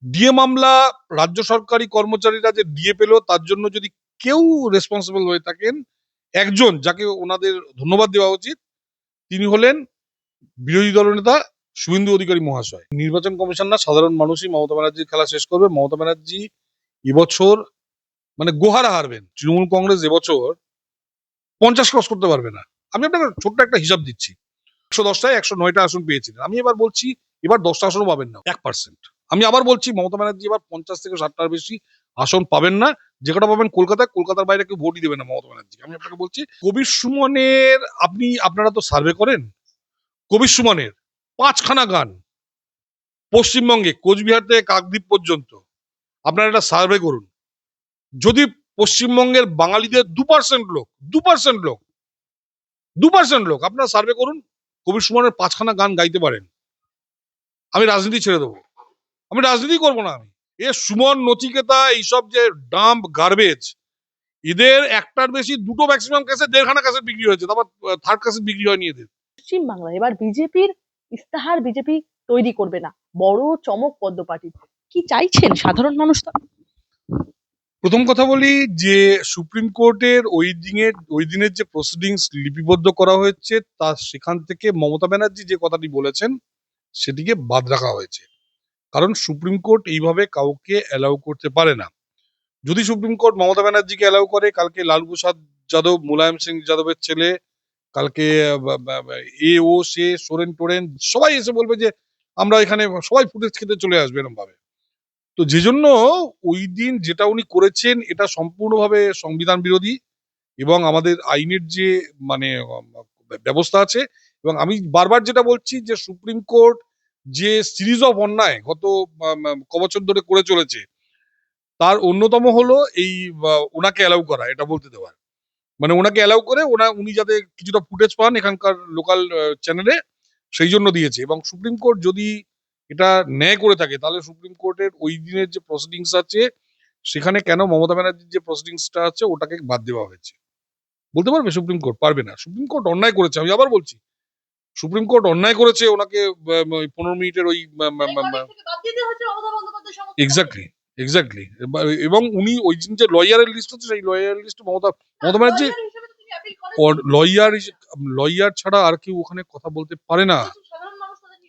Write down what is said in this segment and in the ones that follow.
DA মামলা, রাজ্য সরকারি কর্মচারীরা যে ডিএ পেল তার জন্য যদি কেউ রেসপন্সিবল হয়ে থাকেন, একজন যাকে ওনাদের ধন্যবাদ দেওয়া উচিত, তিনি হলেন বিরোধী দলনেতা শুভেন্দু অধিকারী মহাশয়। নির্বাচন কমিশন না, সাধারণ মানুষই মমতা ব্যানার্জির খেলা শেষ করবে। মমতা ব্যানার্জি এবছর মানে গোহারা হারবেন। তৃণমূল কংগ্রেস এবছর 50 ক্রস করতে পারবে না। আমি আপনাকে ছোট্ট একটা হিসাব দিচ্ছি। 110টায় 109টা আসন পেয়েছিলেন। আমি এবার বলছি এবার 10টা আসনও পাবেন না, 1%। আমি আবার বলছি মমতা ব্যানার্জি এবার 50 থেকে 60টার বেশি আসন পাবেন না। যে কটা পাবেন কলকাতায়, কলকাতার বাইরে কেউ ভোটই দেবে না মমতা ব্যানার্জি। আমি আপনাকে বলছি কবির সুমনের, আপনারা তো সার্ভে করেন, কবির সুমনের 5খানা গান পশ্চিমবঙ্গে কোচবিহার থেকে কাকদ্বীপ পর্যন্ত আপনারা একটা সার্ভে করুন। যদি পশ্চিমবঙ্গের বাঙালিদের 2% লোক 2% লোক 2% লোক আপনারা সার্ভে করুন, কবির সুমনের 5খানা গান গাইতে পারেন, আমি রাজনীতি ছেড়ে দেবো। আমি রাজনীতি করবো না। আমি সুমন, নচিকেতা, এইসব যে ডাম্প গার্বেজ, এদের একটার বেশি দুটো ম্যাক্সিমাম কেসে 1.5খানা ক্যাসেট বিক্রি হয়েছে, তারপর থার্ড ক্যাসেট বিক্রি হয়নি এদের। পশ্চিম বাংলা এবার বিজেপির ইস্তাহার বিজেপি তৈরি করবে না, বড় চমক পদ্ম পার্টির। কি চাইছেন সাধারণ মানুষ? প্রথম কথা বলি যে সুপ্রিম কোর্টের ওই দিনের যে প্রসিডিংস লিপিবদ্ধ করা হয়েছে, তা সেখান থেকে মমতা ব্যানার্জি যে কথাটি বলেছেন সেটিকে বাদ রাখা হয়েছে। কারণ সুপ্রিম কোর্ট এইভাবে কাউকে অ্যালাউ করতে পারে না। যদি সুপ্রিম কোর্ট মমতা ব্যানার্জিকে অ্যালাউ করে, কালকে লালু প্রসাদ যাদব, মুলায়ম সিং যাদবের ছেলে, কালকে এ ও সে সোরেন টোরেন সবাই এসে বলবে যে আমরা এখানে সবাই ফুটেজ খেতে চলে আসবে এরকম ভাবে। তো যে জন্য ওই দিন যেটা উনি করেছেন এটা সম্পূর্ণভাবে সংবিধান বিরোধী এবং আমাদের আইনের যে মানে ব্যবস্থা আছে। এবং আমি বারবার যেটা বলছি যে সুপ্রিম কোর্ট যে সিরিজ অফ অন্যায় গত কবছর ধরে করে চলেছে, তার অন্যতম হলো এই ওনাকে অ্যালাউ করা, এটা বলতে দেওয়ার। মানে ওনাকে অ্যালাউ করে উনি যাতে কিছুটা ফুটেজ পান এখানকার লোকাল চ্যানেলে, সেই জন্য দিয়েছে। এবং সুপ্রিম কোর্ট যদি এটা ন্যায় করে থাকে, তাহলে সুপ্রিম কোর্টের ওই দিনের যে প্রসিডিংস আছে সেখানে কেন মমতা ব্যানার্জির যে প্রসিডিংসটা আছে ওটাকে বাদ দেওয়া হয়েছে, বলতে পারবে সুপ্রিম কোর্ট? পারবে না। সুপ্রিম কোর্ট অন্যায় করেছে, আমি আবার বলছি সুপ্রিম কোর্ট অন্যায় করেছে ওনাকে 15 মিনিটের ওই এক্স্যাক্টলি এক্স্যাক্টলি। এবং উনি ওই দিন যে লয়ারের লিস্ট আছে সেই লয়ারের list Mamata Mamata Banerjee lawyer lawyer ছাড়া আর কেউ ওখানে কথা বলতে পারে না।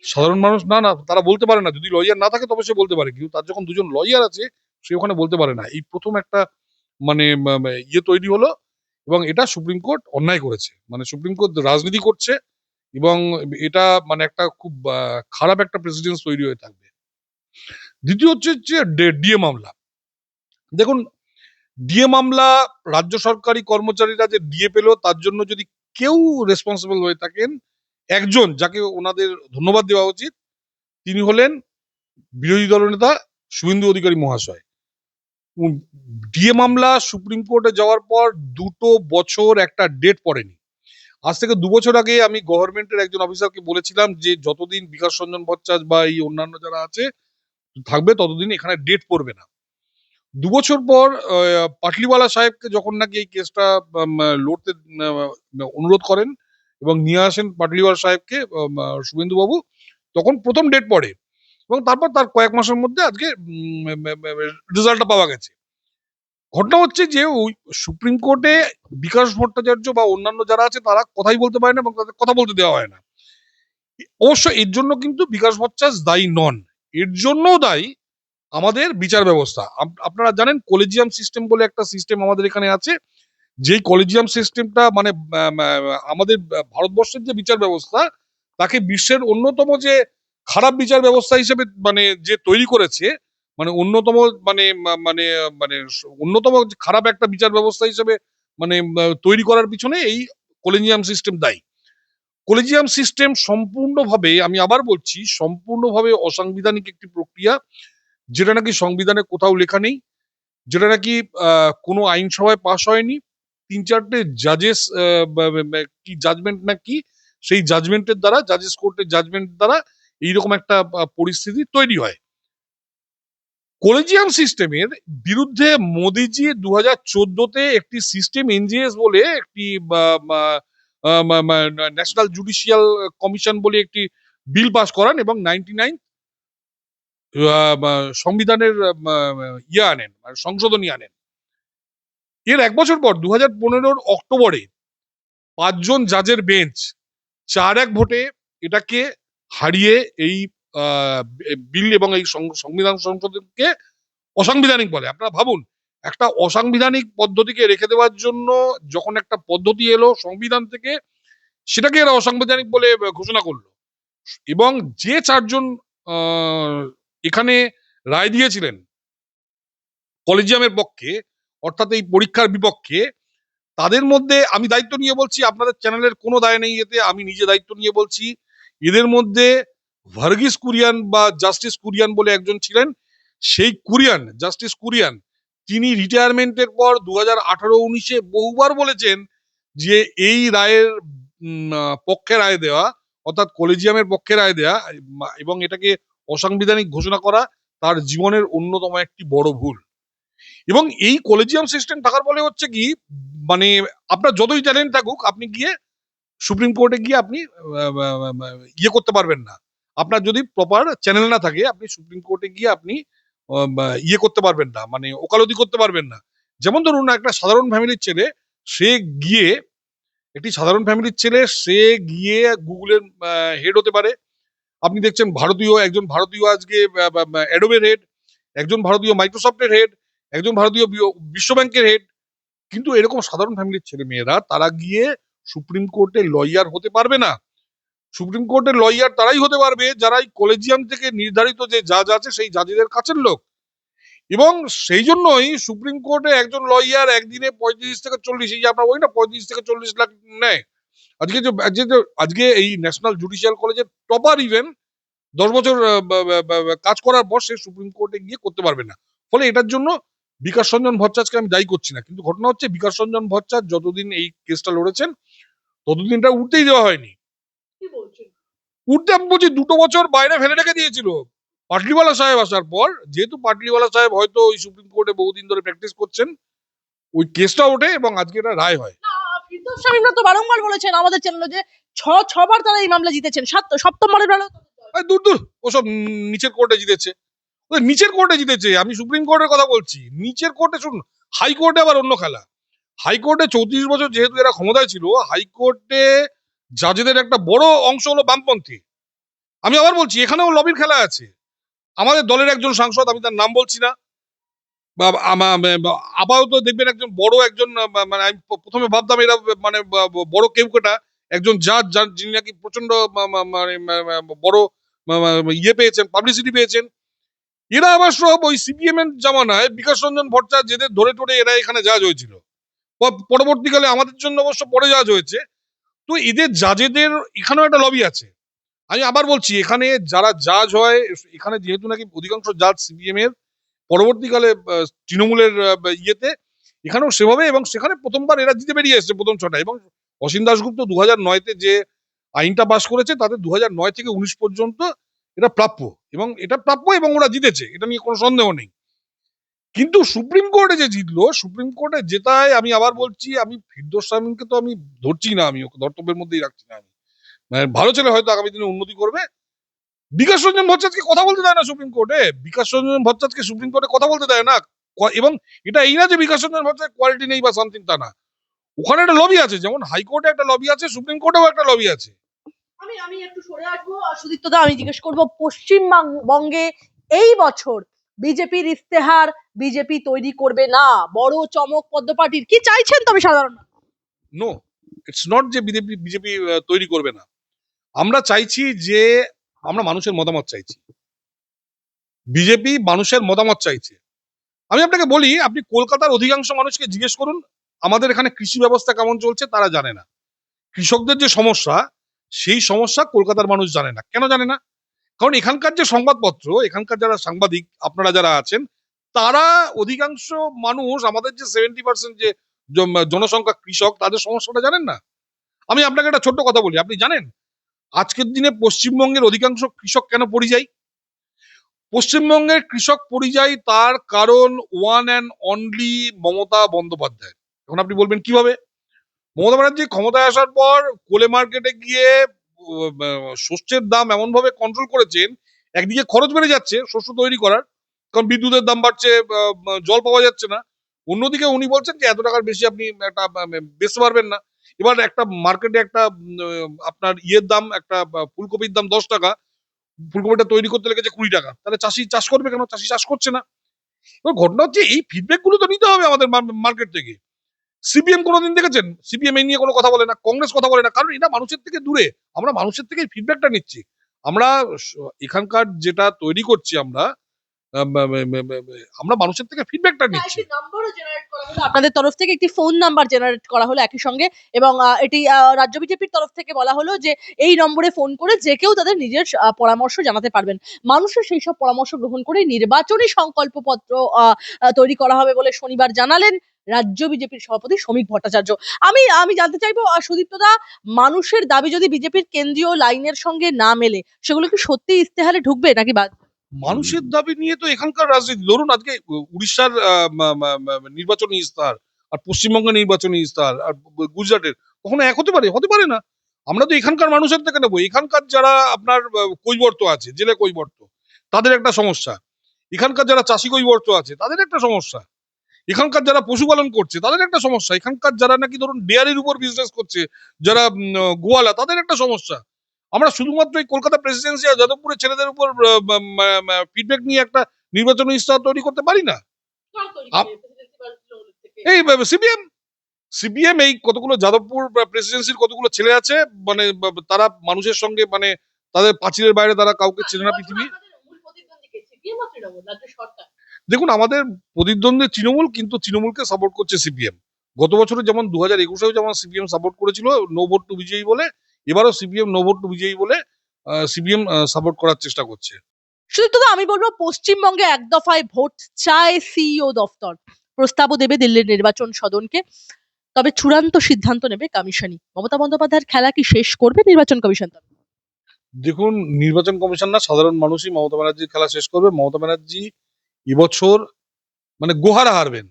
সাধারণ মানুষ না, না তারা বলতে পারে না। যদি লয়ার না থাকে তবে সে বলতে পারে, কিন্তু তার যখন দুজন লয়ার আছে সে ওখানে বলতে পারে না। এই প্রথম একটা মানে ইয়ে তৈরি হলো। এবং এটা সুপ্রিম কোর্ট অন্যায় করেছে, মানে সুপ্রিম কোর্ট রাজনীতি করছে এবং এটা মানে একটা খুব খারাপ একটা প্রেসিডেন্স তৈরি হয়ে থাকবে। দ্বিতীয় হচ্ছে যে ডিএ মামলা। দেখুন, ডিএ মামলা, রাজ্য সরকারি কর্মচারীরা যে ডিএ পেল তার জন্য যদি কেউ রেসপন্সিবল হয়ে থাকেন, একজন যাকে ওনাদের ধন্যবাদ দেওয়া উচিত, তিনি হলেন বিরোধী দলনেতা শুভেন্দু অধিকারী মহাশয়। ডিএ মামলা সুপ্রিম কোর্টে যাওয়ার পর 2 বছর একটা ডেট পড়েনি। আজ থেকে 2 বছর আগে আমি গভর্নমেন্টের একজন অফিসারকে বলেছিলাম যে যতদিন বিকাশ রঞ্জন ভট্টাচার্য বা এই অন্যান্য যারা আছে থাকবে ততদিন এখানে ডেট পড়বে না। 2 বছর পর পাটলিওয়ালা সাহেবকে যখন নাকি এই কেসটা লড়তে অনুরোধ করেন এবং নিয়ে আসেন পাটলিওয়ালা সাহেবকে শুভেন্দু বাবু, তখন প্রথম ডেট পড়ে এবং তারপর তার কয়েক মাসের মধ্যে আজকে রেজাল্টটা পাওয়া গেছে। ঘটনা হচ্ছে যে ওই সুপ্রিম কোর্টে বিকাশ ভট্টাচার্য বা অন্যান্য যারা আছে তারা কথাই বলতে পারে না এবং তাদের কথা বলতে দেওয়া হয় না। অবশ্য এর জন্য কিন্তু বিকাশ ভট্টাচার্য দায়ী নন, এর জন্যও দায়ী আমাদের বিচার ব্যবস্থা। আপনারা জানেন কলেজিয়াম সিস্টেম বলে একটা সিস্টেম আমাদের এখানে আছে। যেই কলেজিয়াম সিস্টেমটা মানে আমাদের ভারতবর্ষের যে বিচার ব্যবস্থা তাকে বিশ্বের অন্যতম যে খারাপ বিচার ব্যবস্থা হিসেবে মানে যে তৈরি করেছে, মানে অন্যতম মানে মানে মানে অন্যতম খারাপ একটা বিচার ব্যবস্থা হিসেবে মানে তৈরি করার পিছনে এই কলেজিয়াম সিস্টেম দায়ী। কলেজিয়াম সিস্টেম সম্পূর্ণভাবে, আমি আবার বলছি, সম্পূর্ণভাবে অসাংবিধানিক একটি প্রক্রিয়া, যেটা নাকি সংবিধানে কোথাও লেখা নেই, যেটা নাকি কোনো আইনসভায় পাশ হয়নি। 3-4টে জাজেস কি জাজমেন্ট না কি, সেই জাজমেন্টের দ্বারা, জাজেস কোর্টের জাজমেন্ট দ্বারা এইরকম একটা পরিস্থিতি তৈরি হয়। কলেজিয়াম সিস্টেমের বিরুদ্ধে মোদিজি 2014-তে একটি সিস্টেম এনজিএস বলে একটি ন্যাশনাল জুডিশিয়াল কমিশন বলে একটি বিল পাস করান এবং 99 সংবিধানের ইয়ে আনেন, মানে সংশোধনী আনেন। এর 1 বছর পর 2015 অক্টোবরে 5 জন জাজের বেঞ্চ 4-1 ভোটে এটাকে হারিয়ে এই বিল এবং এই সংবিধান সংশোধনকে অসাংবিধানিক বলে। আপনারা ভাবুন, একটা অসাংবিধানিক পদ্ধতিকে রেখে দেওয়ার জন্য যখন একটা পদ্ধতি এলো সংবিধান থেকে, সেটাকে এরা অসাংবিধানিক বলে ঘোষণা করলো। এবং যে 4 জন এখানে রায় দিয়েছিলেন কলেজিয়ামের পক্ষে, অর্থাৎ এই পরীক্ষার বিপক্ষে, তাদের মধ্যে আমি দায়িত্ব নিয়ে বলছি, আপনাদের চ্যানেলের কোনো দায় নেই এতে, আমি নিজে দায়িত্ব নিয়ে বলছি, এদের মধ্যে ভার্গিস কুরিয়ান বা জাস্টিস কুরিয়ান বলে একজন ছিলেন। সেই কুরিয়ান, জাস্টিস কুরিয়ান, তিনি রিটায়ারমেন্টের পর 2018-19-এ বহুবার বলেছেন যে এই রায়ের পক্ষে রায় দেওয়া, অর্থাৎ কলেজিয়ামের পক্ষে রায় দেওয়া এবং এটাকে অসাংবিধানিক ঘোষণা করা তার জীবনের অন্যতম একটি বড় ভুল। এবং এই কলেজিয়াম সিস্টেম থাকার ফলে হচ্ছে কি, মানে আপনার যতই ট্যালেন্ট থাকুক, আপনি গিয়ে সুপ্রিম কোর্টে গিয়ে আপনি ইয়ে করতে পারবেন না। আপনার যদি প্রপার চ্যানেল না থাকে, আপনি সুপ্রিম কোর্টে গিয়ে আপনি ইয়ে করতে পারবেন না, মানে ওকালতি করতে পারবেন না। যেমন ধরুন, একটা সাধারণ ফ্যামিলির ছেলে, সে গিয়ে একটি সাধারণ ফ্যামিলির ছেলে সে গিয়ে গুগলের হেড হতে পারে। আপনি দেখছেন একজন ভারতীয় আজকে অ্যাডোবের হেড, একজন ভারতীয় মাইক্রোসফটের হেড, একজন ভারতীয় বিশ্ব ব্যাংকের হেড। কিন্তু এরকম সাধারণ ফ্যামিলির ছেলে মেয়েরা তারা গিয়ে সুপ্রিম কোর্টে লয়ার হতে পারবে না। সুপ্রিম কোর্টের লয়ার তারাই হতে পারবে যারা এই কলেজিয়াম থেকে নির্ধারিত যে জাজ আছে সেই জাজেদের কাছের লোক। এবং সেই জন্যই সুপ্রিম কোর্টে একজন লয়ার একদিনে 35 থেকে 40, এই যে আপনার ওই না 35 থেকে 40 লাখ নেয়। আজকে এই ন্যাশনাল জুডিশিয়াল কলেজের টপার ইভেন 10 বছর কাজ করার পর সে সুপ্রিম কোর্টে গিয়ে করতে পারবে না। ফলে এটার জন্য বিকাশ রঞ্জন ভট্টাচার্যকে আমি দায়ী করছি না, কিন্তু ঘটনা হচ্ছে বিকাশ রঞ্জন ভট্টাচার্য যতদিন এই কেসটা লড়েছেন ততদিন এটা উঠতেই দেওয়া হয়নি। উঠতে আমি বলছি 2 বছর বাইরে ফেলে রেখে দিয়েছিল। পাটলিওয়ালা সাহেব আসার পর, যেহেতু পাটলিওয়ালা সাহেব হয়তো ওই সুপ্রিম কোর্টে বহুদিন ধরে প্র্যাকটিস করছেন, ওই কেসটা ওঠে এবং আজকে এটা রায় হয়। ফিরদৌস শামীমরা তো বারংবার বলেছেন আমাদের চ্যানেলে যে ছবার তারা এই মামলা জিতেছেন, সপ্তমবারের বেলা দূর দূর, ওসব নিচের কোর্টে জিতেছে, নিচের কোর্টে জিতেছে। আমি সুপ্রিম কোর্টের কথা বলছি, নিচের কোর্টে শুনুন। হাইকোর্টে আবার অন্য খেলা। হাইকোর্টে 34 বছর যেহেতু এরা ক্ষমতায় ছিল, হাইকোর্টে জাজেদের একটা বড় অংশ হলো বামপন্থী। আমি আবার বলছি, এখানেও লবির খেলা আছে। আমাদের দলের একজন সাংসদ, আমি তার নাম বলছি না, আপাতত দেখবেন একজন বড় একজন, মানে আমি প্রথমে ভাবতাম এরা মানে বড় কেউ কেটা একজন জাজ, যিনি নাকি প্রচন্ড মানে বড় ইয়ে পেয়েছেন, পাবলিসিটি পেয়েছেন। এরা আবার সব ওই সিপিএম এর জামানায় বিকাশ রঞ্জন ভট্টাচার্য যেদের ধরে টরে এরা এখানে জাজ হয়েছিল। পরবর্তীকালে আমাদের জন্য অবশ্য পরে জাজ হয়েছে। তো এদের জাজেদের এখানেও একটা লবি আছে। আমি আবার বলছি, এখানে যারা জাজ হয়, এখানে যেহেতু নাকি অধিকাংশ জাজ সিপিএম এর, পরবর্তীকালে তৃণমূলের ইয়েতে এখানেও সেভাবে, এবং সেখানে প্রথমবার এরা জিতে বেরিয়ে এসেছে প্রথম 6টা। এবং অসীম দাশগুপ্ত 2009-তে যে আইনটা পাস করেছে, তাতে 2009 থেকে 19 পর্যন্ত এটা প্রাপ্য, এবং এটা প্রাপ্য এবং ওরা জিতেছে, এটা নিয়ে কোনো সন্দেহ নেই। কিন্তু সুপ্রিম কোর্টে যে জিতলো, সুপ্রিম কোর্টে জেতায়, আমি আবার বলছি, আমি ফিরদৌস শামীমকে তো আমি ধরছি না, আমি ওকে ধর্তব্যের মধ্যেই রাখছি না। আমি মানে ভালো ছেলে, হয়তো আগামী দিনে উন্নতি করবে। বিকাশ রঞ্জন ভট্টাচার্যকে কথা বলতে দেয় না সুপ্রিম কোর্টে, বিকাশ রঞ্জন ভট্টাচার্যকে সুপ্রিম কোর্টে কথা বলতে দেয় না। এবং এটা এই না যে বিকাশ রঞ্জন ভট্টাচার্যের কোয়ালিটি নেই বা সামথিং, তা না। ওখানে একটা লবি আছে, যেমন হাইকোর্টে একটা লবি আছে, সুপ্রিম কোর্টেও একটা লবি আছে। আমি একটু সরে আসবো। সুদীপ্ত দা, আমি জিজ্ঞেস করবো, পশ্চিমবঙ্গে এই বছর বিজেপির ইস্তেহার বিজেপি তৈরি করবে না, বড় চমক পদ্ম পার্টির, কি চাইছেন তবে সাধারণ? নো, ইটস নট যে বিজেপি তৈরি করবে না। আমরা চাইছি যে, আমরা মানুষের মতামত চাইছি। বিজেপি মানুষের মতামত চাইছে। আমি আপনাকে বলি, আপনি কলকাতার অধিকাংশ মানুষকে জিজ্ঞেস করুন আমাদের এখানে কৃষি ব্যবস্থা কেমন চলছে, তারা জানে না। কৃষকদের যে সমস্যা, সেই সমস্যা কলকাতার মানুষ জানে না। কেন জানে না? কারণ এখানকার যে সংবাদপত্র, এখানকার যারা সাংবাদিক, আপনারা যারা আছেন, তারা অধিকাংশ মানুষ, আমাদের যে 70% যে জনসংখ্যা কৃষক, তাদের সমস্যাটা জানেন না। আমি আপনাকে একটা ছোট্ট কথা বলি, আপনি জানেন আজকের দিনে পশ্চিমবঙ্গের অধিকাংশ কৃষক কেন পরিযায়ী? পশ্চিমবঙ্গের কৃষক পরিযায়ী তার কারণ one and only Mamata Bandyopadhyay. এখন আপনি বলবেন কিভাবে? মমতা ব্যানার্জি ক্ষমতায় আসার পর কোলে মার্কেটে গিয়ে শস্যের দাম এমন ভাবে কন্ট্রোল করেছেন, একদিকে খরচ বেড়ে যাচ্ছে শস্য তৈরি করার, কারণ বিদ্যুতের দাম বাড়ছে, জল পাওয়া যাচ্ছে না। অন্যদিকে উনি বলছেন যে এত টাকার বেশি আপনি একটা বেচতে পারবেন না। এবার একটা মার্কেটে একটা আপনার ইয়ের দাম, একটা ফুলকপির দাম 10 টাকা, ফুলকপিটা তৈরি করতে লেগেছে 20 টাকা, তাহলে চাষি চাষ করবে কেন? চাষি চাষ করছে না। এবার ঘটনা হচ্ছে এই ফিডব্যাক গুলো তো নিতে হবে আমাদের মার্কেট থেকে। সিপিএম কোনোদিন দেখেছেন? সিপিএম এই নিয়ে কোনো কথা বলে না, কংগ্রেস কথা বলে না, কারণ এটা মানুষের থেকে দূরে। আমরা মানুষের থেকে ফিডব্যাকটা নিচ্ছি। আমরা এখানকার যেটা তৈরি করছি আমরা, আমরা মানুষের থেকে ফিডব্যাকটা নিচ্ছি। আপনাদের তরফ থেকে একটি ফোন নাম্বার জেনারেট করা হলো একই সঙ্গে, এবং এটি রাজ্য বিজেপির তরফ থেকে বলা হলো যে এই নম্বরে ফোন করে যে কেউ তাদের নিজের পরামর্শ জানাতে পারবেন। মানুষের সেই সব পরামর্শ গ্রহণ করে নির্বাচনী সংকল্পপত্র তৈরি করা হবে বলে শনিবার জানালেন রাজ্য বিজেপির সভাপতি শ্রমিক ভট্টাচার্য। আমি জানতে চাইবো সুদীপ্ত দা, মানুষের দাবি যদি বিজেপির কেন্দ্রীয় লাইনের সঙ্গে না মেলে, সেগুলো কি সত্যি ইস্তেহারে ঢুকবে নাকি বাদ? মানুষের দাবি নিয়ে তো এখানকার রাজনীতি, ধরুন আজকে উড়িষ্যার নির্বাচনী ইস্তাহার, আর পশ্চিমবঙ্গের নির্বাচনী ইস্তাহার, আর গুজরাটের কখনো এক হতে পারে? হতে পারে না। আমরা তো এখানকার মানুষের থেকে নেবো। এখানকার যারা আপনার কৈবর্ত আছে, জেলে কৈবর্ত, তাদের একটা সমস্যা। এখানকার যারা চাষি কৈবর্ত আছে তাদের একটা সমস্যা। এখানকার যারা পশুপালন করছে তাদের একটা সমস্যা। এখানকার যারা নাকি ধরুন ডেয়ারির উপর বিজনেস করছে, যারা গোয়ালা, তাদের একটা সমস্যা। আমরা শুধুমাত্র এই কলকাতা প্রেসিডেন্সি আর যাদবপুরের ছেলেদের উপর ফিডব্যাক নিয়ে একটা নির্বাচনী ইস্তাহার তৈরি করতে পারি না। এই সিপিএম, সিপিএম এই কতগুলো যাদবপুর প্রেসিডেন্সির কতগুলো ছেলে আছে, মানে তারা মানুষের সঙ্গে, মানে তাদের পাঁচিলের বাইরে তারা কাউকে চেনে না পৃথিবী। দেখুন, আমাদের প্রতিদ্বন্দ্বী তৃণমূল, কিন্তু তৃণমূলকে সাপোর্ট করছে সিপিএম। গত বছরে যেমন 2021-এও যেমন সিপিএম সাপোর্ট করেছিল নো ভোট টু বিজয়ী বলে, এবারও সিপিএম নো ভোট টু বিজয়ী বলে সিপিএম সাপোর্ট করার চেষ্টা করছে। সুদীপ্ত দা, আমি বলবো পশ্চিমবঙ্গে এক দফায় ভোট চায় সিইও দফতর। প্রস্তাবও দেবে দিল্লির নির্বাচন সদনকে, তবে চূড়ান্ত সিদ্ধান্ত নেবে কমিশনই। মমতা বন্দ্যোপাধ্যায়ের খেলা কি শেষ করবে নির্বাচন কমিশন? দেখুন, নির্বাচন কমিশন না, সাধারণ মানুষই মমতা ব্যানার্জির খেলা শেষ করবে। মমতা ব্যানার্জি এবছর মানে গোহারা হারবেন।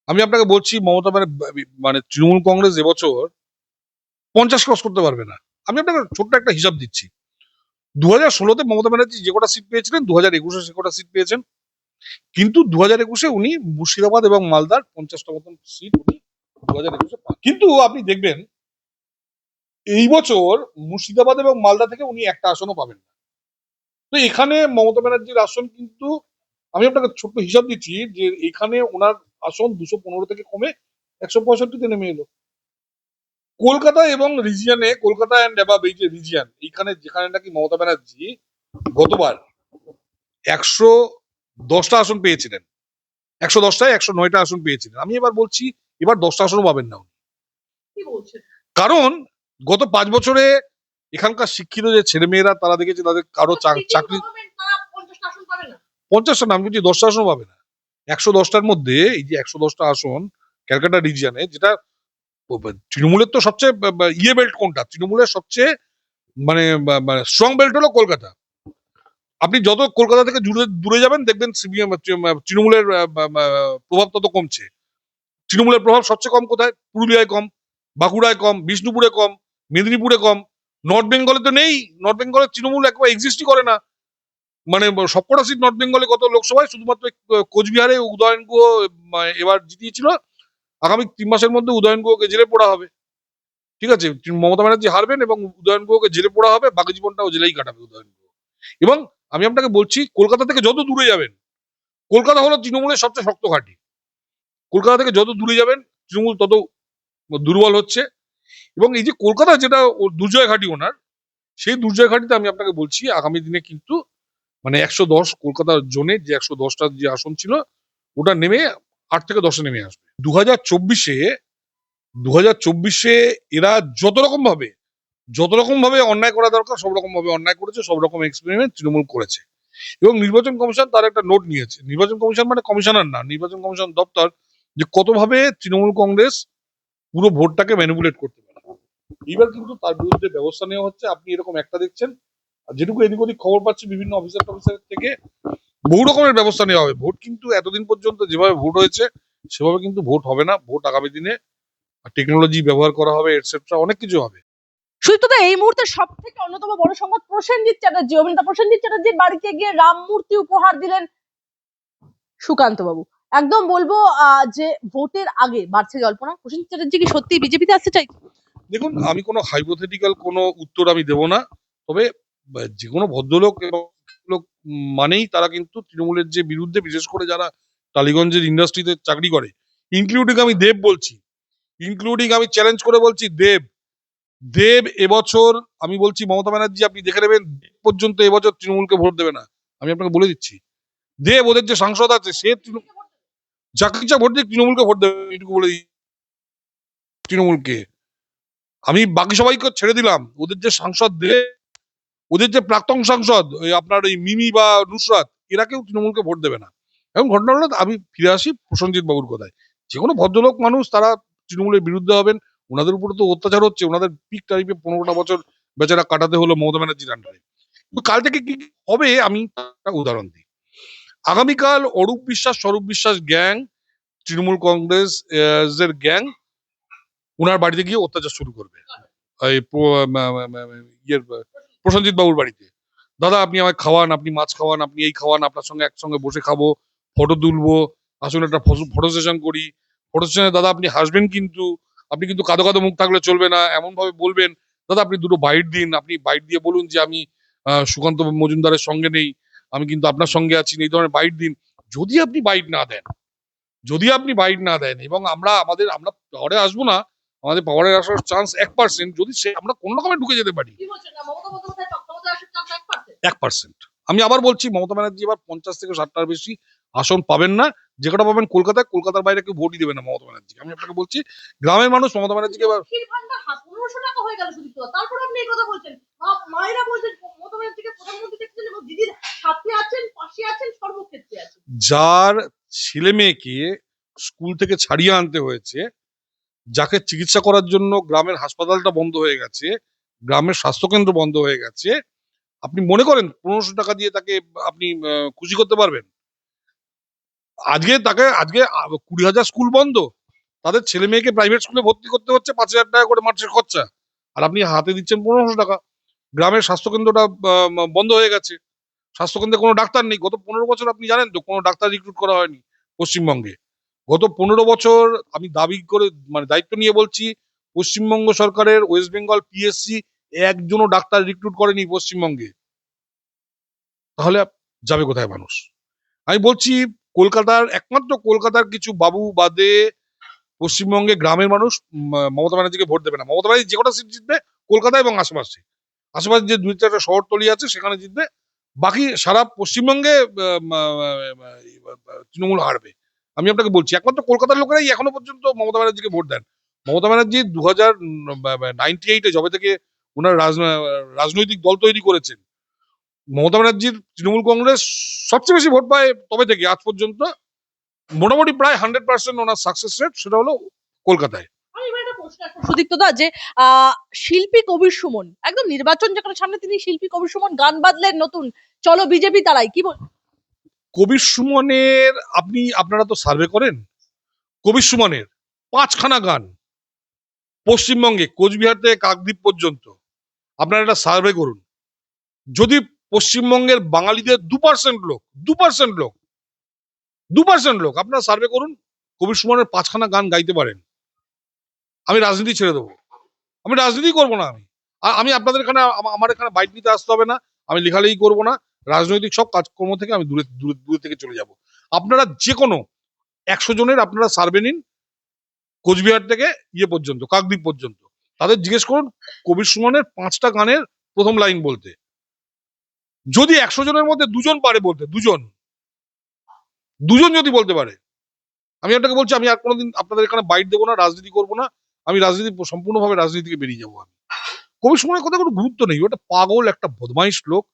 আমি আপনাকে বলছি, মমতা মানে তৃণমূল কংগ্রেস এবছর 50 ক্রস করতে পারবে না। আমি আপনাকে ছোট্ট একটা হিসাব দিচ্ছি। 2016-তে মমতা ব্যানার্জি যে কটা সিট পেয়েছিলেন, 2021-এ সে কটা সিট পেয়েছেন। কিন্তু 2021-এ উনি মুর্শিদাবাদ এবং মালদার 50টা মতন সিট উনি 2021-এ পান। কিন্তু আপনি দেখবেন এই বছর মুর্শিদাবাদ এবং মালদা থেকে উনি একটা আসনও পাবেন না। তো এখানে মমতা ব্যানার্জির আসন কিন্তু, আমি আপনাকে ছোট্ট হিসাব দিচ্ছি, যে এখানে ওনার আসন 215 থেকে কমে 165-তে নেমে এলো। কলকাতা এবং রিজিয়নে, কলকাতা অ্যান্ড অ্যাবাভ, এই যে রিজিয়ন, এইখানে যেখানে নাকি মমতা ব্যানার্জি গতবার 110টা আসন পেয়েছিলেন, 110টায় 109টা আসন পেয়েছিলেন, আমি এবার বলছি এবার 10টা আসনও পাবেন না উনি। কারণ গত 5 বছরে এখানকার শিক্ষিত যে ছেলেমেয়েরা, তারা দেখেছে তাদের কারো চাকরি 50টা না, আমি বলছি 10টা আসনও পাবে না। 110টার মধ্যে এই যে 110টা আসন ক্যালকাটা রিজিয়নে, যেটা তৃণমূলের তো সবচেয়ে ইয়ে বেল্ট কোনটা, তৃণমূলের সবচেয়ে মানে স্ট্রং বেল্ট হলো কলকাতা। আপনি যত কলকাতা থেকে দূরে যাবেন দেখবেন সিপিএম, তৃণমূলের প্রভাব তত কমছে। তৃণমূলের প্রভাব সবচেয়ে কম কোথায়? পুরুলিয়ায় কম, বাঁকুড়ায় কম, বিষ্ণুপুরে কম, মেদিনীপুরে কম। নর্থ বেঙ্গলে তো নেই। নর্থ বেঙ্গলে তৃণমূল একবার এক্সিস্টই করে না। মানে সবকটা সিট নর্থ বেঙ্গলে গত লোকসভায় শুধুমাত্র কোচবিহারে উদয়ন গুহ এবার জিতিয়েছিল। আগামী 3 মাসের মধ্যে উদয়ন গুহকে জেলে পোড়া হবে। ঠিক আছে, মমতা ব্যানার্জি হারবেন এবং উদয়ন গুহকে জেলে পোড়া হবে, বাকি জীবনটাও জেলেই কাটাবে উদয়ন গুহ। এবং আমি আপনাকে বলছি, কলকাতা থেকে যত দূরে যাবেন, কলকাতা হলো তৃণমূলের সবচেয়ে শক্ত ঘাঁটি। কলকাতা থেকে যত দূরে যাবেন তৃণমূল তত দুর্বল হচ্ছে। এবং এই যে কলকাতা যেটা দুর্জয় ঘাঁটি ওনার, সেই দুর্জয় ঘাঁটিতে আমি আপনাকে বলছি আগামী দিনে কিন্তু মানে 110 কলকাতার জোনে যে 110টা যে আসন ছিল, ওটা নেমে 8 থেকে 10-এ নেমে আসবে। 2024-এ এরা যত রকম ভাবে অন্যায় করা দরকার সব রকম ভাবে অন্যায় করেছে, সব রকম এক্সপেরিমেন্ট তৃণমূল করেছে। এবং নির্বাচন কমিশন তার একটা নোট নিয়েছে। নির্বাচন কমিশন মানে কমিশনার না, নির্বাচন কমিশন দপ্তর, যে কতভাবে তৃণমূল কংগ্রেস পুরো ভোটটাকে ম্যানিপুলেট করতে পারে। এবার কিন্তু তার বিরুদ্ধে ব্যবস্থা নেওয়া হচ্ছে। আপনি এরকম একটা দেখছেন, আর যেটুকু এদিক ওদিক খবর পাচ্ছি বিভিন্ন অফিসারের থেকে, বহু রকমের ব্যবস্থা নেওয়া হবে। ভোট কিন্তু এতদিন পর্যন্ত যেভাবে ভোট হয়েছে সেভাবে কিন্তু ভোট হবে না। ভোট আগামী দিনে টেকনোলজি ব্যবহার করা হবে, এটসেট্রা, অনেক কিছু হবে। সুতরাং এই মুহূর্তে সব থেকে অন্যতম বড় সংবাদ, প্রসেনজিৎ চ্যাটার্জি, অভিনেতা প্রসেনজিৎ চ্যাটার্জির বাড়িতে গিয়ে রাম মূর্তি উপহার দিলেন সুকান্ত বাবু। একদম বলবো যে ভোটের আগে বাড়ছে জল্পনা, প্রসেনজিৎ চ্যাটার্জি কি সত্যি বিজেপিতে আসতে চাই? দেখুন, আমি কোনো হাইপোথেটিক্যাল কোনো উত্তর আমি দেব না। তবে যে কোনো ভদ্রলোক এবং লোক মানেই তারা কিন্তু তৃণমূলের যে বিরুদ্ধে, বিশেষ করে যারা টালিগঞ্জের ইন্ডাস্ট্রিতে চাকরি করে, ইনক্লুডিং আমি দেব বলছি, ইনক্লুডিং আমি চ্যালেঞ্জ করে বলছি দেব, দেব এবছর, আমি বলছি মমতা ব্যানার্জি আপনি দেখে নেবেন, দেব পর্যন্ত এবছর তৃণমূলকে ভোট দেবে না। আমি আপনাকে বলে দিচ্ছি, দেব ওদের যে সাংসদ আছে সে যাকে ইচ্ছা ভোট দিয়ে তৃণমূলকে ভোট দেবে, এইটুকু বলে দিই। তৃণমূলকে আমি বাকি সবাইকে ছেড়ে দিলাম, ওদের যে সাংসদ দেব, ওদের যে প্রাক্তন সাংসদ ওই আপনার ওই মিমি বা নুসরাত, এরা কেউ তৃণমূলকে ভোট দেবে না। এবং ঘটনা হলো, আমি ফিরে আসি প্রসেনজিৎ বাবুর কথায়, যে কোনো ভদ্রলোক মানুষ তারা তৃণমূলের বিরুদ্ধে হবেন। ওনাদের উপরে তো অত্যাচার হচ্ছে, ওনাদের পিক টাইপে 15টা বছর বেচারা কাটাতে হলো মমতা ব্যানার্জির আন্ডারে। কিন্তু কাল থেকে কি হবে আমি একটা উদাহরণ দিই। আগামীকাল অরূপ বিশ্বাস, স্বরূপ বিশ্বাস গ্যাং, তৃণমূল কংগ্রেস এর গ্যাং ওনার বাড়িতে গিয়ে অত্যাচার শুরু করবে। এই ইয়ের প্রসেনজিৎ বাবুর বাড়িতে, দাদা আপনি আমায় খাওয়ান, আপনি মাছ খাওয়ান, আপনি এই খাওয়ান, আপনার সঙ্গে একসঙ্গে বসে খাবো, ফটো তুলবো, আসলে একটা ফটো সেশন করি, ফটো সেশনে দাদা আপনি হাসবেন, কিন্তু আপনি কিন্তু কাঁদো কাঁদো মুখ থাকলে চলবে না, এমন ভাবে বলবেন, দাদা আপনি দুটো বাইট দিন, আপনি বাইট দিয়ে বলুন যে আমি সুকান্ত মজুমদারের সঙ্গে নেই, আমি কিন্তু আপনার সঙ্গে আছি, এই ধরনের বাইট দিন। যদি আপনি বাইট না দেন, যদি আপনি বাইট না দেন এবং আমরা পাওয়ারে আসবো না, আমাদের পাওয়ারে আসার চান্স 1%, যদি সে আমরা কোন রকমে ঢুকে যেতে পারি, কি বলছেন না মমতা বন্দ্যোপাধ্যায় ক্ষমতায় আসার চান্স 1%? 1%। আমি আবার বলছি, মমতা ব্যানার্জি এবার 50 থেকে 60টার বেশি আসন পাবেন না। যে কটা পাবেন কলকাতায়, কলকাতার বাইরে কেউ ভোটই দেবে না মমতা ব্যানার্জি। আমি আপনাকে বলছি, গ্রামের মানুষ মমতা ব্যানার্জিকে এবার লক্ষ্মীর ভান্ডার 1500 টাকা হয়ে গেল সুদীপ্ত দা। তারপরে আপনি এই কথা বলছেন, মায়েরা বলছেন মমতা ব্যানার্জিকে প্রধানমন্ত্রী দেখছেন এবং দিদির সাথে আছেন, পাশে আছেন, সর্বক্ষেত্রে আছেন। যার ছেলে মেয়েকে স্কুল থেকে ছাড়িয়ে আনতে হয়েছে, যাকে চিকিৎসা করার জন্য গ্রামের হাসপাতালটা বন্ধ হয়ে গেছে, গ্রামের স্বাস্থ্যকেন্দ্র বন্ধ হয়ে গেছে, আপনি মনে করেন 1500 টাকা দিয়ে তাকে আপনি খুশি করতে পারবেন? আজকে 20,000 স্কুল বন্ধ, তাদের ছেলে মেয়েকে প্রাইভেট স্কুলে ভর্তি করতে হচ্ছে 5,000 টাকা করে মাসের খরচা, আর আপনি হাতে দিচ্ছেন 1500 টাকা। গ্রামের স্বাস্থ্যকেন্দ্রটা বন্ধ হয়ে গেছে, স্বাস্থ্যকেন্দ্রে কোনো ডাক্তার নেই। গত 15 বছর আপনি জানেন তো কোনো ডাক্তার রিক্রুট করা হয়নি পশ্চিমবঙ্গে। গত 15 বছর আমি দাবি করে, মানে দায়িত্ব নিয়ে বলছি, পশ্চিমবঙ্গ সরকারের ওয়েস্ট বেঙ্গল পিএসসি একজনও ডাক্তার রিক্রুট করেনি পশ্চিমবঙ্গে। তাহলে যাবে কোথায় মানুষ? আমি বলছি, একমাত্র কলকাতার কিছু বাবু বাদে পশ্চিমবঙ্গে গ্রামের মানুষ মমতা ব্যানার্জিকে ভোট দেবে না। মমতা ব্যানার্জি যে কটা সিট জিতবে কলকাতা এবং আশেপাশে, আশেপাশে যে 2-4টা শহরতলি আছে সেখানে জিতবে। বাকি সারা পশ্চিমবঙ্গে তৃণমূল হারবে। আমি আপনাকে বলছি, একমাত্র কলকাতার লোকেরাই এখনো পর্যন্ত মমতা ব্যানার্জিকে ভোট দেন। মমতা ব্যানার্জি 2098 যবে থেকে ওনার রাজনৈতিক দল তৈরি করেছেন, মমতা ব্যানার্জির তৃণমূল কংগ্রেস সবচেয়ে বেশি ভোট পায় তবে থেকে আজ পর্যন্ত, মোটামুটি প্রায় 100% ওনার সাকসেস রেট, সেটা হলো কলকাতায়। আমি এবার একটা প্রশ্ন রাখবো সুদীপ্ত দা, যে শিল্পী কবির সুমন, একদম নির্বাচন যখন সামনে, তিনি শিল্পী কবির সুমন গান বাদলেন নতুন, চলো বিজেপি তারাই, কি বল? কবির সুমনের আপনারা তো সার্ভে করেন, কবির সুমনের 5খানা গান পশ্চিমবঙ্গে কোচবিহার থেকে কাকদ্বীপ পর্যন্ত, আপনারা একটা সার্ভে করুন। যদি পশ্চিমবঙ্গের বাঙালিদের 2% লোক, 2% লোক, 2% লোক আপনারা সার্ভে করুন, কবির সুমনের 5খানা গান গাইতে পারেন, আমি রাজনীতি ছেড়ে দেবো। আমি রাজনীতি করবো না। আমি আপনাদের এখানে, আমার এখানে বাইট নিতে আসতে হবে না, আমি লেখালেখি করবো না, রাজনৈতিক সব কাজকর্ম থেকে আমি দূরে দূরে দূরে থেকে চলে যাব। আপনারা যে কোনো 100 জনের আপনারা সার্ভে নিন, কোচবিহার থেকে পর্যন্ত, কাকদ্বীপ পর্যন্ত, তাদের জিজ্ঞেস করুন কবির সুমনের 5টা গানের প্রথম লাইন বলতে। যদি 100 জনের মধ্যে 2জন পারে বলতে, দুজন যদি বলতে পারে, আমি আপনাকে বলছি, আমি আর কোনোদিন আপনাদের এখানে বাইট দেবো না, রাজনীতি করবো না, আমি সম্পূর্ণভাবে রাজনীতি থেকে বেরিয়ে যাবো। আমি কবির সুমনের কথা কোনো গুরুত্ব নেই, ওটা পাগল একটা বদমাইশ লোক।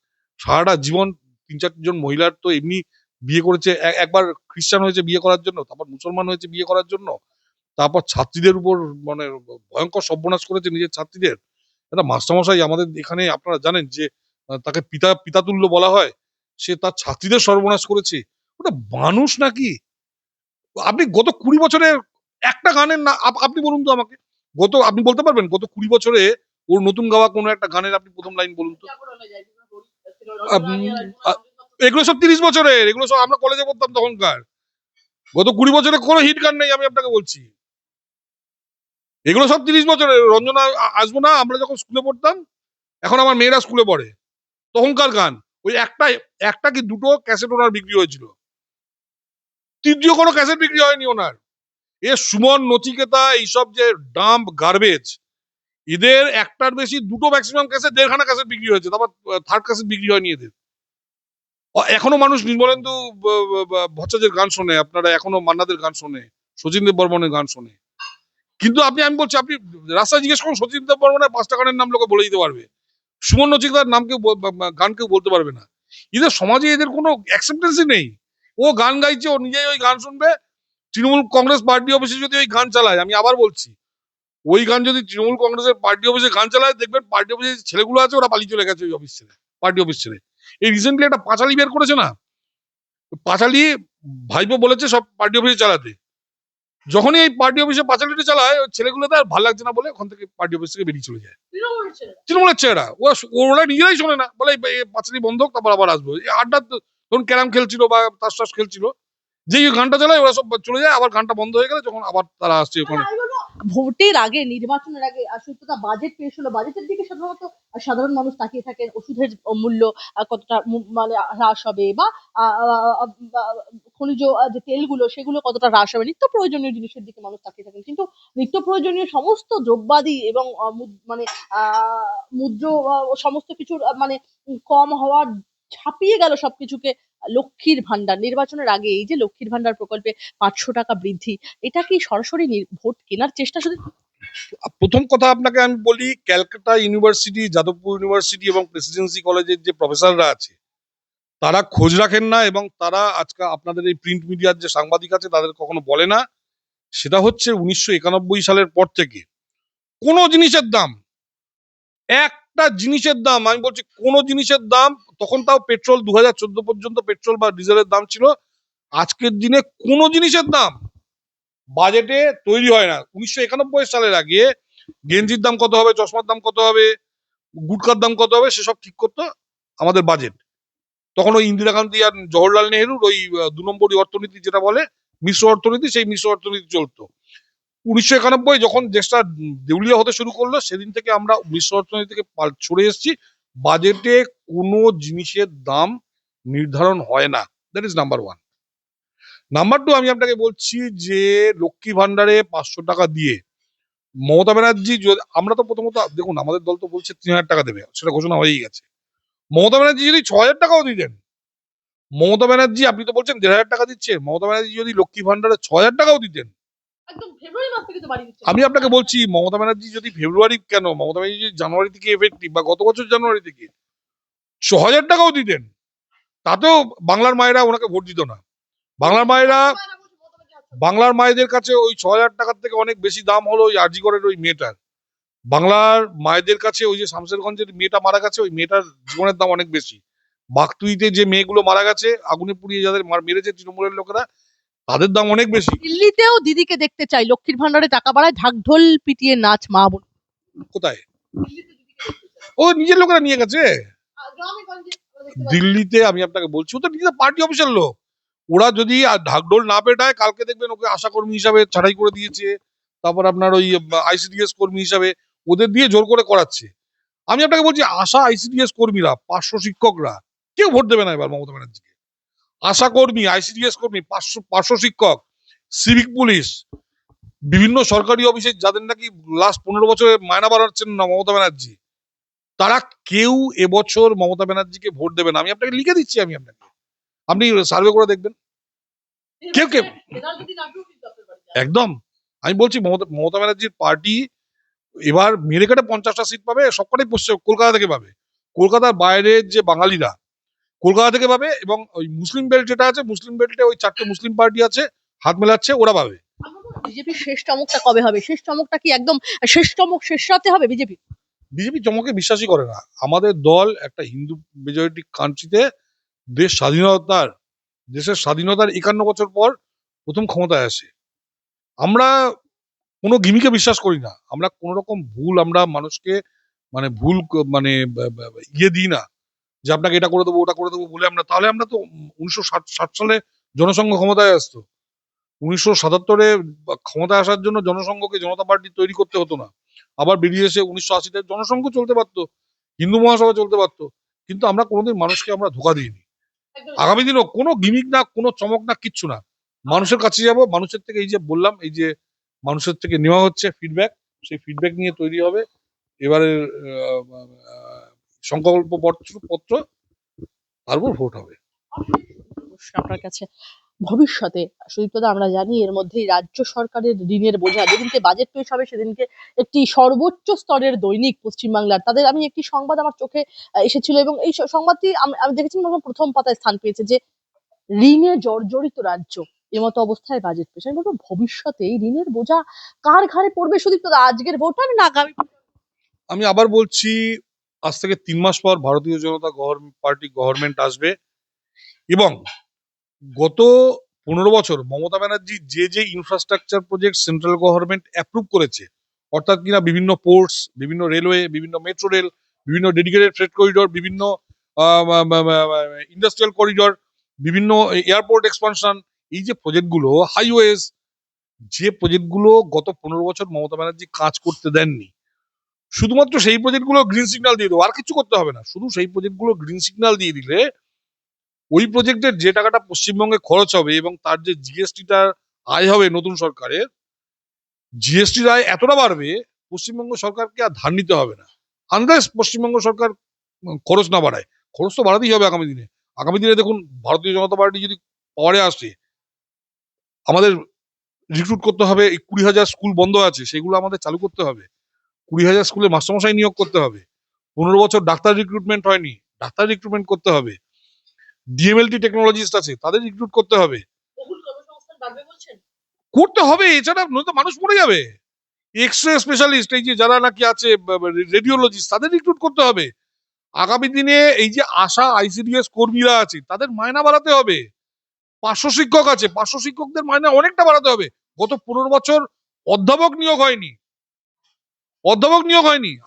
সারাটা জীবন 3-4 জন মহিলার তো এমনি বিয়ে করেছে, একবার খ্রিস্টান হয়েছে বিয়ে করার জন্য, তারপর মুসলমান হয়েছে বিয়ে করার জন্য, তারপর ছাত্রীদের উপর মানে ভয়ঙ্কর সর্বনাশ করেছে নিজের ছাত্রীদের। একটা মাস্টারমশাই আমাদের এখানে, আপনারা জানেন যে তাকে পিতাতুল্য বলা হয়, সে তার ছাত্রীদের সর্বনাশ করেছে। ওটা মানুষ নাকি? আপনি গত 20 বছরে একটা গানের না, আপনি বলুন তো আমাকে, আপনি বলতে পারবেন গত 20 বছরে ওর নতুন গাওয়া কোনো একটা গানের আপনি প্রথম লাইন বলুন তো। এগুলো সব 30 বছরের, এগুলো সব আমরা কলেজে পড়তাম তখনকার। গত 20 বছরে কোনো হিট গান নেই, আমি আপনাকে বলছি। এগুলো সব 30 বছরের। রঞ্জনা আসবো না, আমরা যখন স্কুলে পড়তাম, এখন আমার মেয়েরা স্কুলে পড়ে, তখনকার গান। ওই একটা কি দুটো ক্যাসেট ওনার বিক্রি হয়েছিল, তৃতীয় কোনো ক্যাসেট বিক্রি হয়নি ওনার। এ সুমন, নচিকেতা, এইসব যে ডাম্প গার্বেজ, এদের একটার বেশি দুটো ম্যাক্সিমাম ক্যাসেট, 1.5খানা ক্যাসেট বিক্রি হয়েছে, তারপর থার্ড ক্যাসেট বিক্রি হয়নি এদের। এখনো মানুষ নির্মলেন্দু ভট্টাচার্যের গান শোনে, আপনারা এখনো মান্নাদের গান শোনে, শচীন দেব বর্মনের গান শোনে। কিন্তু আমি বলছি, আপনি রাস্তায় জিজ্ঞেস করুন শচীন দেব বর্মনের 5টা গানের নাম লোকে বলে দিতে পারবে, সুমন নচিকেতার নাম গান কেউ বলতে পারবে না। এদের সমাজে এদের কোনো অ্যাকসেপ্টেন্সই নেই। ও গান গাইছে, ও নিজেই ওই গান শুনবে। তৃণমূল কংগ্রেস পার্টি অফিসে যদি ওই গান চালায়, আমি আবার বলছি, ওই গান যদি তৃণমূল কংগ্রেসের পার্টি অফিসে গান চালায়, দেখবেন পার্টি অফিসে যে ছেলেগুলো আছে ওরা পালিয়ে চলে গেছে ওই অফিস ছেড়ে, পার্টি অফিস ছেড়ে। এই রিসেন্টলি একটা পাঁচালি বের করেছে না, পাঁচালি ভাইপো বলেছে সব পার্টি অফিসে চালাতে। যখনই এই পার্টি অফিসে পাঁচালিটা চালায়, ওই ছেলেগুলোতে আর ভালো লাগছে না বলে ওখান থেকে পার্টি অফিস থেকে বেরিয়ে চলে যায়। তৃণমূলের ছেলেরা ওরা নিজেরাই শোনে না, বলে পাঁচালি বন্ধ হোক, তারপর আবার আসবো। আড্ডা ধরুন ক্যারাম খেলছিল বা তাস টাস খেলছিল, যেই গানটা চালায় ওরা সব চলে যায়, আবার গানটা বন্ধ হয়ে গেলে যখন আবার তারা আসছে ওখানে। ভোটের আগে, নির্বাচনের আগে সুতরাং বাজেট পেশ হলো, বাজেটের দিকে সাধারণত সাধারণ মানুষ তাকিয়ে থাকেন। ওষুধের মূল্য কতটা মানে হ্রাস হবে, বা খনিজ যে তেলগুলো সেগুলো কতটা হ্রাস হবে, নিত্য প্রয়োজনীয় জিনিসের দিকে মানুষ তাকিয়ে থাকেন। কিন্তু নিত্য প্রয়োজনীয় সমস্ত দ্রব্যাদি এবং মানে মুদ্র সমস্ত কিছুর মানে কম হওয়ার ছাপিয়ে গেল সবকিছুকে লক্ষ্মীর ভান্ডার। নির্বাচনের আগে এই যে লক্ষ্মীর ভান্ডার প্রকল্পে 500 টাকা বৃদ্ধি, এটা কি সরাসরি ভোট কেনার চেষ্টা? শুধু প্রথম কথা আপনাকে আমি বলি, ক্যালকাটা ইউনিভার্সিটি, যাদবপুর ইউনিভার্সিটি এবং প্রেসিডেন্সি কলেজের যে প্রফেসররা আছে, তারা খোঁজ রাখেন না, এবং তারা আজকে আপনাদের এই প্রিন্ট মিডিয়ার যে সাংবাদিক আছে তাদের কখনো বলে না। সেটা হচ্ছে 1991 সালের পর থেকে কোনো জিনিসের দাম, একটা জিনিসের দাম, আমি বলছি কোনো জিনিসের দাম, তখন তাও পেট্রোল 2014 পর্যন্ত পেট্রোল বা ডিজেলের দাম ছিল, আজকের দিনে কোনো জিনিসের দাম বাজেটে তৈরি হয় না। 1991 সালের আগে গেঞ্জির দাম কত হবে, চশমার দাম কত হবে, গুটকার দাম কত হবে, সেসব ঠিক করতো আমাদের বাজেট। তখন ওই ইন্দিরা গান্ধী আর জওহরলাল নেহরুর ওই 2 নম্বরই অর্থনীতি যেটা বলে মিশ্র অর্থনীতি, সেই মিশ্র অর্থনীতি চলতো। 1991 যখন দেশটা দেউলিয়া হতে শুরু করলো, সেদিন থেকে আমরা মিশ্র অর্থনীতি থেকে সরে এসেছি। বাজেটে কোনো জিনিসের দাম নির্ধারণ হয় না, দ্যাট ইজ নাম্বার 1। নাম্বার 2, আমি আপনাকে বলছি যে লক্ষ্মী ভান্ডারে 500 টাকা দিয়ে মমতা ব্যানার্জি, আমরা তো প্রথমত দেখুন, আমাদের দল তো বলছে 3000 টাকা দেবে, সেটা ঘোষণা হয়েই গেছে। মমতা ব্যানার্জি যদি 6000 টাকাও দিতেন, মমতা ব্যানার্জি, আপনি তো বলছেন 1500 টাকা দিচ্ছে, মমতা ব্যানার্জি যদি লক্ষ্মী ভান্ডারে 6000 টাকাও দিতেন, একদম ফেব্রুয়ারি মাস থেকে তো বাড়িয়ে দিচ্ছে। আমি আপনাকে বলছি, মমতা ব্যানার্জি যদি ফেব্রুয়ারি কেন, মমতা ব্যানার্জি যদি জানুয়ারি থেকে এফেক্টিভ, বা গত বছর জানুয়ারি থেকে 6000 টাকাও দিতেন, তাতেও বাংলার মায়েরা ওনাকে ভোট দিত না। বাংলার মায়েদের কাছে ওই 6000 টাকার থেকে অনেক বেশি দাম হলো ওই আরজিকরের ওই মেয়েটার। বাংলার মায়েদের কাছে ওই যে শামশেরগঞ্জের মেয়েটা মারা গেছে, ওই মেয়েটার জীবনের দাম অনেক বেশি। বাগতুইতে যে মেয়েগুলো মারা গেছে, আগুনে পুড়িয়ে যাদের মেরেছে তৃণমূলের লোকেরা, তাদের দাম অনেক বেশি। দিল্লিতেও দিদিকে দেখতে চাই, লক্ষ্মীর ভান্ডারে টাকা বাড়ায়, ঢাকঢোল পিটিয়ে নাচ মা বোন। কোথায়? ও নিজের লোকেরা নিয়ে গেছে দিল্লিতে। আমি আপনাকে বলছি, ও তো নিজের পার্টি অফিসের লোক। ওরা যদি ঢাকঢোল না পেটায়, কালকে দেখবেন ওকে আশাকর্মী হিসাবে ছাঁটাই করে দিয়েছে, তারপর আপনার ওই আইসিডিএস কর্মী হিসাবে ওদের দিয়ে জোর করে করাচ্ছে। আমি আপনাকে বলছি, আশা আইসিডিএস কর্মীরা, 500 শিক্ষকরা, কেউ ভোট দেবে না এবার মমতা ব্যানার্জিকে। আশা কর্মী, আইসিডিএস কর্মী, 500 শিক্ষক, সিভিক পুলিশ, বিভিন্ন সরকারি অফিসে যাদের নাকি লাস্ট 15 বছরে মায়না বাড়াচ্ছেন না মমতা ব্যানার্জি, তারা কেউ এবছর মমতা ব্যানার্জিকে ভোট দেবে না। আমি আপনাকে লিখে দিচ্ছি, আপনি সার্ভে করে দেখবেন, কেউ কেউ একদম। আমি বলছি, মমতা ব্যানার্জির পার্টি এবার মেরে কেটে 50টা সিট পাবে, সবকটাই কলকাতা থেকে পাবে। কলকাতার বাইরের যে বাঙালিরা কলকাতা থেকে পাবে, এবং ওই মুসলিম বেল্ট যেটা আছে, মুসলিম বেল্টে ওই 4টে মুসলিম পার্টি আছে, হাত মেলাচ্ছে, ওরা পাবে। বিজেপির শেষ চমকটা কবে হবে? শেষ চমকটা কি একদম শেষ চমক শেষ রাতে হবে? বিজেপি চমকে বিশ্বাসই করে না। আমাদের দল একটা হিন্দু মেজরিটি কান্ট্রিতে দেশের স্বাধীনতার 51 বছর পর প্রথম ক্ষমতায় আসে। আমরা কোনো গিমিকে বিশ্বাস করি না, আমরা কোন রকম ভুল আমরা মানুষকে মানে ভুল ইয়ে দিই না যে আপনাকে এটা করে দেবো ওটা করে দেবো বলে আমরা, তাহলে আমরা তো 1960 সালে জনসংঘ ক্ষমতায় আসতো। 1977-এ ক্ষমতায় আসার জন্য জনসংঘকে জনতা পার্টি তৈরি করতে হতো না, আবার বেরিয়ে এসে 1980-তে জনসংঘ চলতে পারতো, হিন্দু মহাসভা চলতে পারতো, কিন্তু আমরা কোনোদিন মানুষকে আমরা ধোঁকা দিইনি। আগামী দিনও কোনো গিমিক না, কোনো চমক না, কিচ্ছু না, মানুষের কাছে যাব, মানুষের থেকে এই যে বললাম, এই যে মানুষের থেকে নেওয়া হচ্ছে ফিডব্যাক, সেই ফিডব্যাক নিয়ে তৈরি হবে এবারে সংকল্প পত্র, তারপর ভোট হবে। প্রশ্ন আপনার কাছে, ভবিষ্যতে সুদীপ্তদা আমরা জানি এর মধ্যেই রাজ্য সরকারের ঋণের বোঝা, যেদিনকে বাজেট পেশ হবে সেদিনকে একটি সর্বোচ্চ স্তরের দৈনিক পশ্চিমবাংলার, তাদের আমি একটি সংবাদ আমার চোখে এসেছিল এবং এই সংবাদটি আমি দেখেছি প্রথম পাতায় স্থান পেয়েছে যে ঋণে জর্জরিত রাজ্য, এমতো অবস্থায় বাজেট পেশ। আমি বলবো ভবিষ্যতে এই ঋণের বোঝা কার ঘাড়ে পড়বে সুদীপ্তদা, আজকের ভোটার না আগামী? আমি আবার বলছি, আজ থেকে 3 মাস পর ভারতীয় জনতা পার্টি গভর্নমেন্ট আসবে, এবং গত 15 বছর মমতা ব্যানার্জি যে যে infrastructure project central government approve করেছে, অর্থাৎ কিনা বিভিন্ন পোর্টস, বিভিন্ন রেলওয়ে, বিভিন্ন মেট্রো রেল, বিভিন্ন ডেডিকেটেড ফ্রেট করিডর, বিভিন্ন ইন্ডাস্ট্রিয়াল করিডর, বিভিন্ন এয়ারপোর্ট এক্সপানশন, এই যে প্রজেক্টগুলো, হাইওয়েজ, যে প্রজেক্টগুলো গত 15 বছর মমতা ব্যানার্জি কাজ করতে দেননি, শুধুমাত্র সেই প্রজেক্টগুলো গ্রিন সিগন্যাল দিয়ে দেবো, আর কিছু করতে হবে না, শুধু সেই প্রজেক্টগুলো গ্রিন সিগন্যাল দিয়ে দিলে ওই প্রজেক্টের যে টাকাটা পশ্চিমবঙ্গে খরচ হবে এবং তার যে জিএসটিটা আয় হবে নতুন সরকারের, জিএসটির আয় এতটা বাড়বে পশ্চিমবঙ্গ সরকারকে আর ধার নিতে হবে না, আনলেস পশ্চিমবঙ্গ সরকার খরচ না বাড়ায়। খরচ তো বাড়াতেই হবে আগামী দিনে। আগামী দিনে দেখুন, ভারতীয় জনতা পার্টি যদি পাওয়ারে আসে, আমাদের রিক্রুট করতে হবে, এই 20,000 স্কুল বন্ধ আছে সেগুলো আমাদের চালু করতে হবে, 20,000 স্কুলে মাস্টারমশাই নিয়োগ করতে হবে, 15 বছর ডাক্তার রিক্রুটমেন্ট হয়নি, ডাক্তার রিক্রুটমেন্ট করতে হবে, ডিএমএলটি টেকনোলজিস্ট আছে তাদের রিক্রুট করতে হবে, বহুল কর্মসংস্থান বাড়বে বলছেন? করতে হবে, এছাড়া নয়তো মানুষ মরে যাবে। এক্স রে স্পেশালিস্ট, এই যে যারা নাকি আছে রেডিওলজিস্ট, তাদের রিক্রুট করতে হবে। আগামী দিনে এই যে আশা আইসিডিএস কর্মীরা আছে তাদের মায়না বাড়াতে হবে। 500 শিক্ষক আছে, 500 শিক্ষকদের মায়না অনেকটা বাড়াতে হবে। গত 15 বছর অধ্যাপক নিয়োগ হয়নি,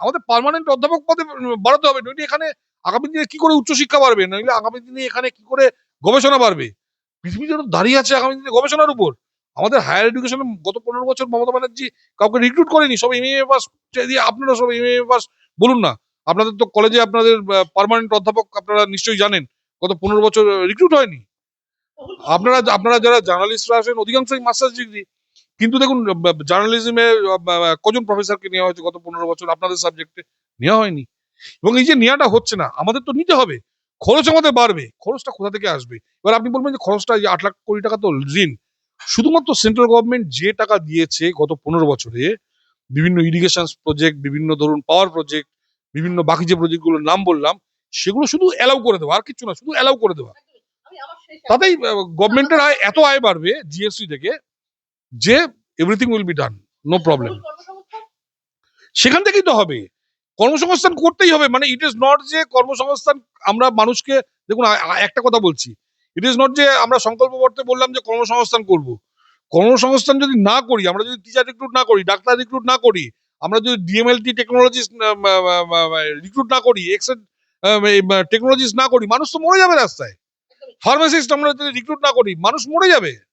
আমাদের পার্মানেন্ট অধ্যাপক পদে বাড়াতে হবে, নইলে এখানে আগামী দিনে কি করে উচ্চশিক্ষা বাড়বে, নইলে আগামী দিনে এখানে কি করে গবেষণা বাড়বে। পৃথিবী যেন দাঁড়িয়ে আছে আগামী দিনে গবেষণার উপর। আমাদের হায়ার এডুকেশনে গত 15 বছর মমতা ব্যানার্জি কাউকে রিক্রুট করেনি, সব এমএ পাস দিয়ে, আপনারা সব এমএ পাস বলুন না, আপনাদের তো কলেজে আপনাদের পার্মানেন্ট অধ্যাপক আপনারা নিশ্চয়ই জানেন, গত 15 বছর রিক্রুট হয়নি। আপনারা যারা জার্নালিস্টরা আসেন অধিকাংশই মাস্টার্স ডিগ্রি, কিন্তু দেখুন জার্নালিজমে কজন প্রফেসরকে নেওয়া হয়েছে গত 15 বছর, আপনাদের সাবজেক্টে নেওয়া হয়নি। এবং এই যে নেওয়াটা হচ্ছে না, আমাদের তো নিতে হবে, খরচ আমাদের বাড়বে, খরচটা কোথা থেকে আসবে? এবার আপনি বলবেন যে খরচটা 8 লাখ কোটি টাকা তো ঋণ, শুধুমাত্র সেন্ট্রাল গভর্নমেন্ট যে টাকা দিয়েছে গত 15 বছরে, বিভিন্ন ইরিগেশন প্রজেক্ট, বিভিন্ন ধরুন পাওয়ার প্রজেক্ট, বিভিন্ন বাকি যে প্রজেক্টগুলোর নাম বললাম, সেগুলো শুধু অ্যালাউ করে দেওয়া, আর কিছু না, শুধু অ্যালাউ করে দেওয়া, তাতেই গভর্নমেন্টের আয় আয় বাড়বে জিএসটি থেকে, যে everything will be done, no problem. সেখান থেকেই তো হবে, কর্মসংস্থান করতেই হবে। মানে ইট ইজ নট যে কর্মসংস্থান আমরা মানুষকে, দেখুন একটা কথা বলছি, ইট ইজ নট যে আমরা সংকল্প করতে বললাম যে কর্মসংস্থান করব, কর্মসংস্থান যদি না করি, আমরা যদি টিচার রিক্রুট না করি, ডাক্তার রিক্রুট না করি, আমরা যদি ডিএমএলটি টেকনোলজিস্ট রিক্রুট না করি, টেকনোলজিস্ট না করি, মানুষ তো মরে যাবে রাস্তায়। ফার্মাসিস্ট আমরা যদি রিক্রুট না করি, মানুষ মরে যাবে।